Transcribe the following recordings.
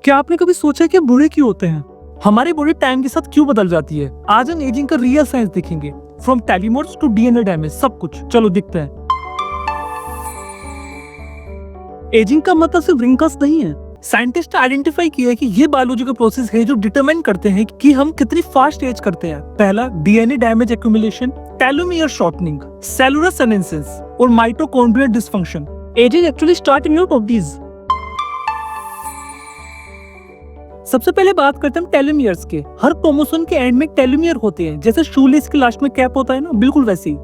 क्या आपने कभी सोचा कि बूढ़े क्यों होते हैं? हमारी बॉडी टाइम के साथ क्यों बदल जाती है? आज हम एजिंग का रियल साइंस देखेंगे, फ्रॉम टेलीमोर्स टू डीएनए डैमेज, सब कुछ। चलो दिखते हैं। एजिंग का मतलब सिर्फ रिंकल्स नहीं है। साइंटिस्ट ने आइडेंटिफाई किया है कि ये बायोलॉजिकल प्रोसेस है जो डिटरमाइन करते हैं कि हम कितनी फास्ट एज करते हैं। पहला, DNA damage accumulation, telomere shortening, cellular senescence और mitochondrial dysfunction. Aging actually start in your 20s। सबसे पहले बात करते हैं टेलोमियर्स के। हर क्रोमोसोम के एंड में टेलोमियर होते हैं, जैसे शूलेस के लास्ट में कैप होता है ना, बिल्कुल वैसे ही।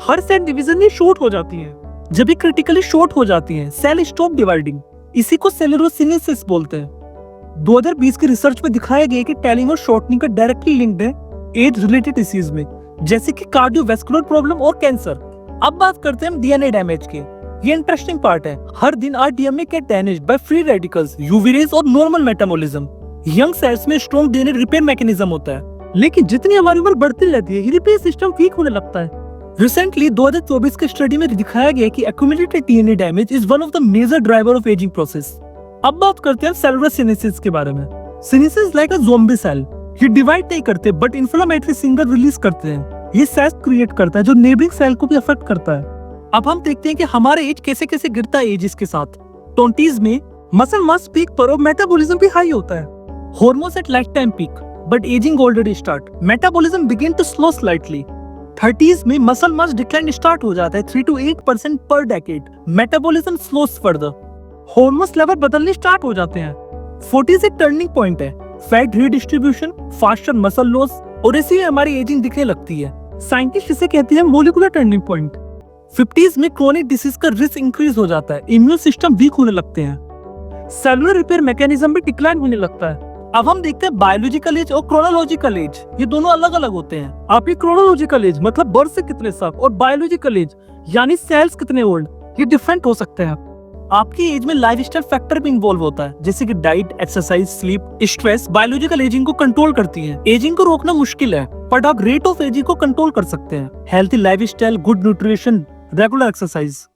हर सेल डिवीजन ये शॉर्ट हो जाती है। जब ये क्रिटिकली शॉर्ट हो जाती है, सेल स्टॉप डिवाइडिंग। इसी को सेलुलोसिनेसिस बोलते हैं। 2020 की रिसर्च में दिखाया गया कि टेलोमियर शॉर्टनिंग का डायरेक्टली लिंक्ड है एज रिलेटेड डिसीज में, जैसे कि कार्डियोवैस्कुलर प्रॉब्लम और कैंसर। अब बात करते हैं डीएनए डैमेज के। ये इंटरेस्टिंग पार्ट है। हर दिन our DNA get damaged by free radicals, UV rays और नॉर्मल मेटाबॉलिज्म। यंग सेल्स में स्ट्रॉन्ग डीएनए रिपेयर मैकेनिज्म होता है, लेकिन जितनी हमारी उम्र बढ़ती रहती है, रिपेयर सिस्टम वीक होने लगता है। रिसेंटली 2024 के स्टडी में दिखाया गया कि accumulated DNA damage is one of the major driver of ageing process. अब बात करते हैं सेलुलर सिनेसिस के बारे में। Senescence like a zombie cell. ये डिवाइड नहीं करते बट इन्फ्लेमेटरी सिग्नल रिलीज करते हैं। ये सेल्स क्रिएट करता है जो नेबरिंग सेल को भी अफेक्ट करता है। अब हम देखते हैं कि हमारा एज कैसे कैसे गिरता है एज के साथ। 20s में मसल मास पीक पर और मेटाबॉलिज्म भी हाई होता है। Hormones at lifetime peak, but aging already start. Metabolism begin to slow slightly. 30s में muscle mass decline start हो जाता है 3 to 8% per decade. Metabolism slows further. Hormones level बदलने start हो जाते हैं। 40s एक turning point है। Fat redistribution, faster muscle loss और इसी में हमारी aging दिखने लगती है। Scientists इसे कहते हैं molecular turning point. 50s में chronic disease का risk increase हो जाता है। Immune system weak होने लगते हैं। Cellular repair mechanism भी decline होने लगता है। अब हम देखते हैं बायोलॉजिकल एज और क्रोनोलॉजिकल एज। ये दोनों अलग अलग होते हैं। आपकी क्रोनोलॉजिकल एज मतलब बर्थ से कितने साल, और बायोलॉजिकल एज यानी सेल्स कितने ओल्ड, ये डिफरेंट हो सकते हैं। आपकी एज में लाइफस्टाइल फैक्टर भी इन्वॉल्व होता है, जैसे कि diet, exercise, sleep, stress biological ageing को कंट्रोल करती है। एजिंग को रोकना मुश्किल है, बट आप रेट ऑफ एजिंग को कंट्रोल कर सकते हैं। Healthy lifestyle, good nutrition, regular exercise.